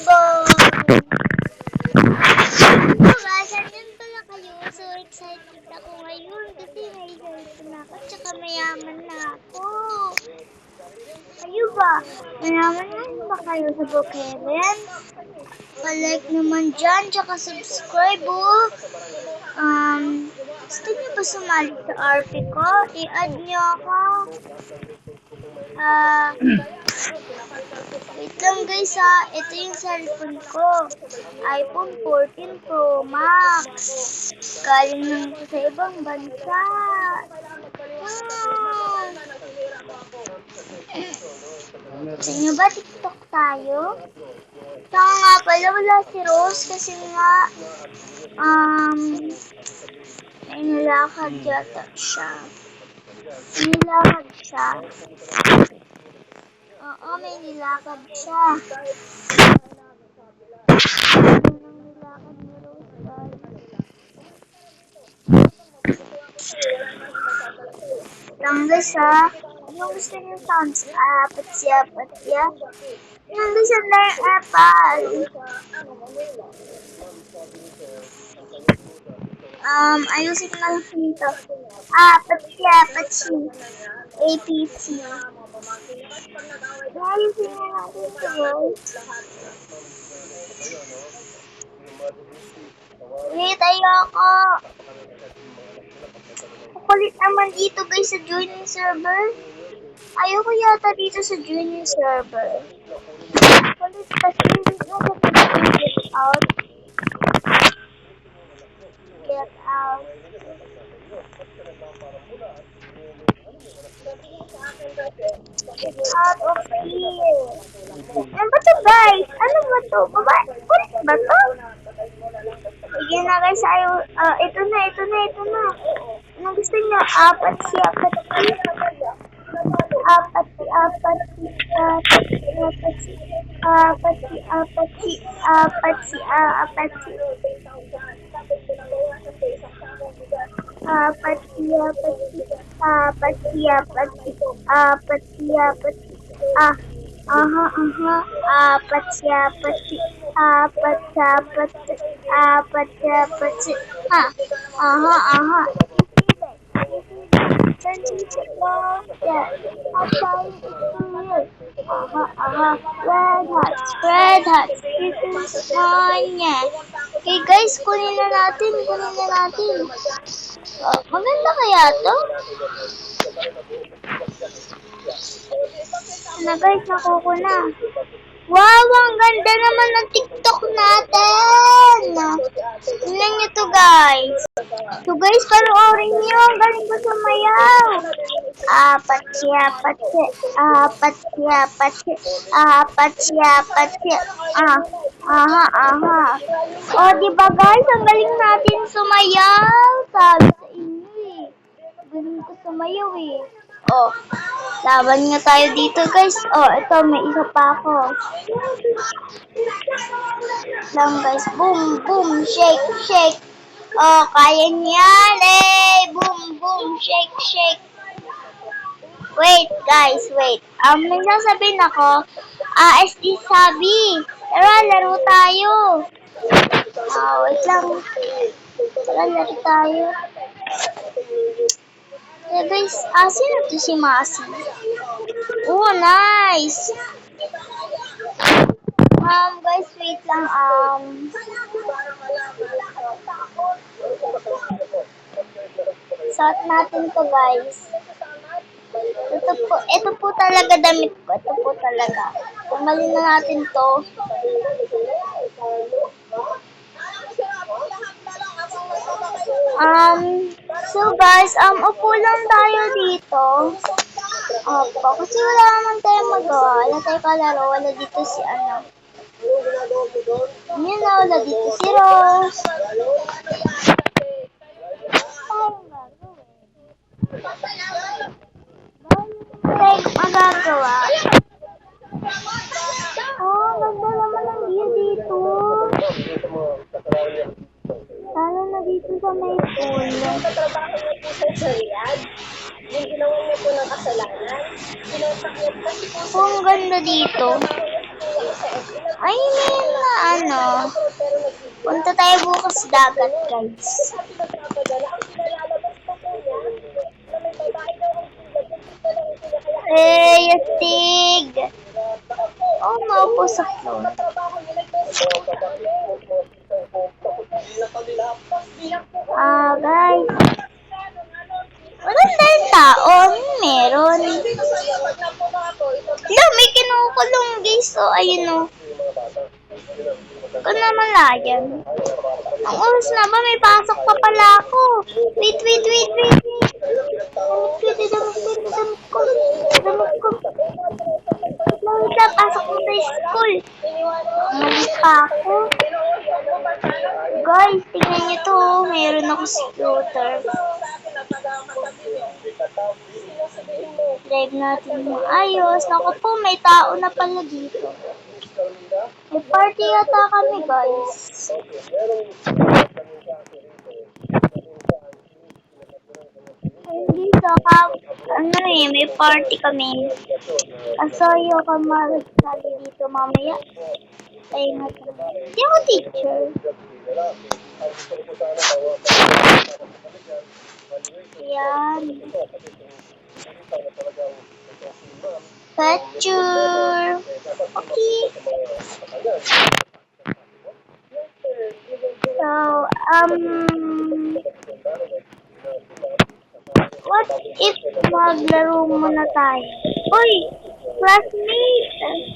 Bye! So guys, andyan pala kayo. So excited ako ngayon kasi may cellphone na ako tsaka mayaman na ako. Kayo ba? Mayaman na ba kayo sa Bukelen? Pa-like naman dyan tsaka subscribe oh. Gusto niyo ba sumali sa RP ko? I-add niyo ako. Wait lang guys ha. Ito yung cellphone ko. iPhone 14 Pro Max. Galing lang ito sa ibang bansa. Gusto niyo ba TikTok tayo? Saka nga pala wala si Rose kasi nga may nilakad yata siya. Nilakad siya. Oo, may nilakad siya. Lang guys ha. Anong gusto niyo sounds? Patya. Anong gusto na yung apple? Ayusin na lang dito. Patya. APT. Ayusin na lang dito guys. Wait, ayoko. Kukulit naman dito guys sa joining server. Ayoko yata dito sa joining server. Kukulit kasi hindi ko get out. Get out. Get out of here. Ano ba to guys? Ano ba to? Kulit ba to? Sige na guys, ito na. Ano gusto niyo? Patsi. Red hot. This is Sonya. Okay guys, kunin na natin. Maganda kaya to? Na guys, nakuko na. Wow, ang ganda naman ng TikTok natin. Tingnan nyo to guys. So guys, panoorin nyo. Ang galing ko sumayaw. Patsi. O, diba guys, ang galing natin sumayaw. Sabi sa inyo eh. Galing ko sumayaw eh. Oh, laban nga tayo dito guys. Oh, ito may isa pa ako. Lang guys. Boom, shake. Oh, kaya niyan eh. Boom, shake. Wait guys, wait. May sasabihin ako. SD sabi. Tara, laro tayo. Wait lang. Tara, laro tayo. Guys, sino to si Masi? Oh, nice! Guys, wait lang, suot natin to, guys. Ito po talaga damit ko. Ito po talaga. Tanggalin na natin to. So guys, upo lang tayo dito. Opo, kasi wala naman tayong magawa. Wala tayong kalaro. Wala dito si Yun na, wala dito si Rose. Like, magagawa. Ganda naman ang view dito. Lalo na dito sa may pool. Nagtatrabaho niyo po sa Riyadh. Yung ginawa niyo po ng kasalanan. Sinuntak niyo po si Ang ganda dito. Ay, na ano. Punta tayo bukas dagat, guys. Eh, astig. Oh, maupo sa floor. Guys. Walang dahil tao. Meron. Wala, may kinukulong, guys. So, ayun o. Ito naman layan. Ang oras na ba? May pasok pa pala ako. Wait. Damit ko. Wait lang, pasok mo sa school. Mali pa ako. Guys, tingnan nyo to. Mayroon ako scooter. Drive natin maayos. Naku po, may tao na pala dito. May party yata kami, guys. Hindi sa may party kami. Kasoyo ka magsabi dito mamaya. Tayo na to. Hindi ako teacher. Yan. Picture. Okay. So, what if maglaro muna tayo? Uy! Classmate!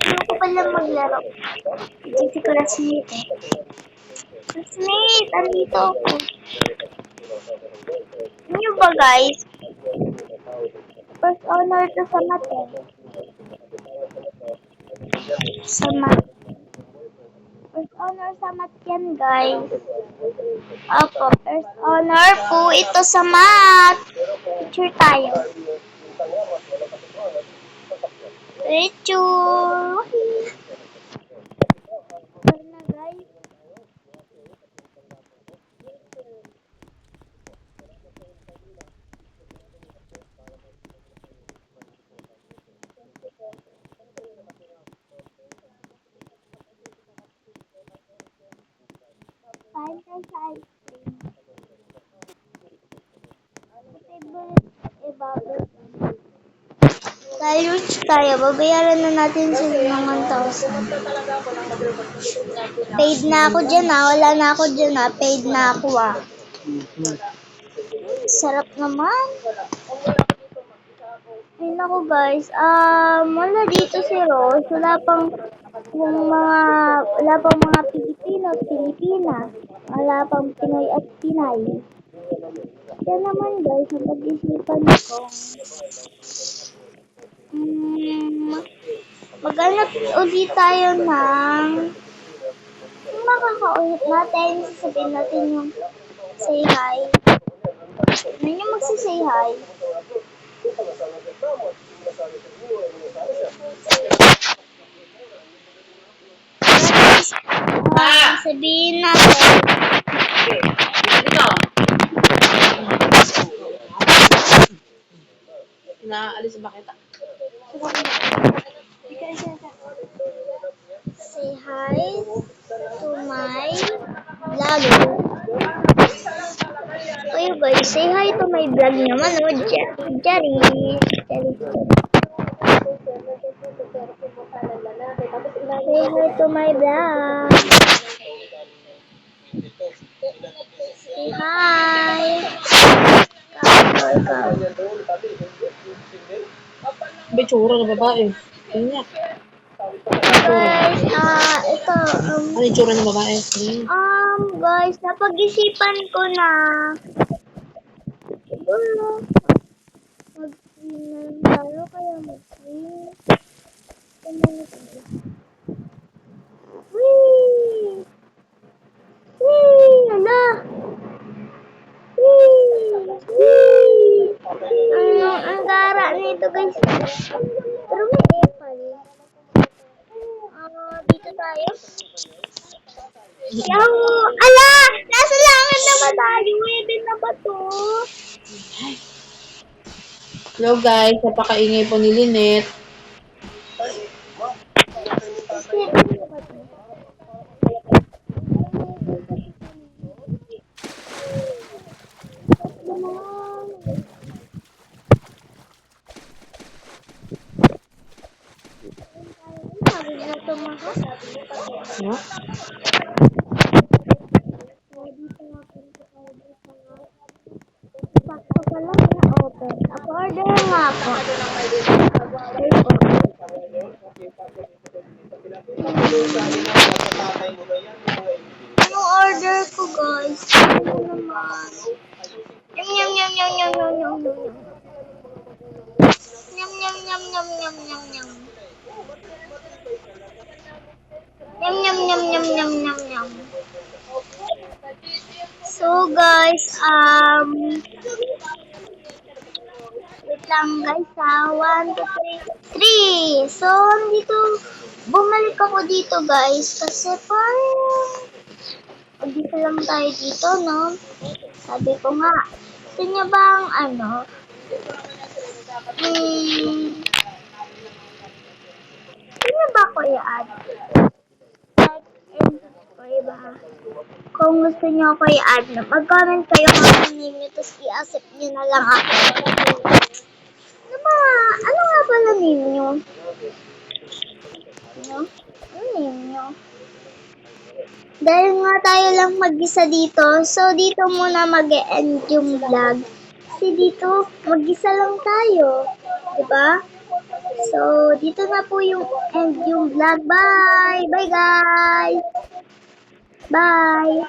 Ano ko pala maglaro? Hindi si classmate eh. Classmate! Andito ako. Ano ba guys? First honor to sa math eh. Sa math. First honor sa math yan guys. Opo, first honor po ito sa math. Picture tayo. Picture. Picture na guys. Kain tayo sa ice cream. Favorite tayo. Babayaran na natin sila ng 1,000. Paid na ako dyan wala na ako dyan paid na ako Sarap naman. Ay naku guys, wala dito si Rose. Wala pang mga Pilipino at Pilipinas. Wala pang Pinoy at Pinay. Kaya naman guys, napag-isipan ko. Maghanap ulit tayo ng makakaulit natin. Sasabihin natin yung say hi. Ano yung magsisay hi? Sabihin natin. Naalis ba kita? Say hi to my vlog. Kayo guys, say hi to my vlog naman, Jerry. Say hi to my vlog. Say hi. Ikaw. Bitsura na babae. Kanya. Guys, ito, Ano yung tsura ng babae? guys, napag-isipan ko na. Siguro, mag-swim tayo, kaya mag-swim. Whee! Whee! Hala! Whee! Ang gara nito guys. Pero may epal. Dito tayo. Yahoo! Ala! Nasa langit na ba tayo? Webe na ba to? Hello guys, napakaingay po ni Lynette. Kasi Sabi na tumahas. No? Sakto pala na-open. Ako order nga ako. Anong order ko, guys? Ano naman? Yum, yum, yum, yum, yum, yum, yum, yum, yum. Yum, yum, yum, yum, yum, yum, yum. Yum, yum, yum, yum, yum, yum, yum. So, guys, wait lang, guys, ha. 1, 2, 3. So, bumalik ako dito, guys, kasi parang, dito lang tayo dito, no? Sabi ko nga, gusto niya bang, gusto niya ba ko i-add? Like, and subscribe, ha? Kung gusto niyo ako i-add na, mag-comment kayo kung ano name niyo, tapos i-accept niyo na lang ako. Ano nga pala name niyo? Ano? Ano name niyo? Dahil nga tayo lang mag-isa dito, so dito muna mag-e-end yung vlog. Kasi dito, mag-isa lang tayo. Diba? So, dito na po yung end yung vlog. Bye! Bye, guys! Bye!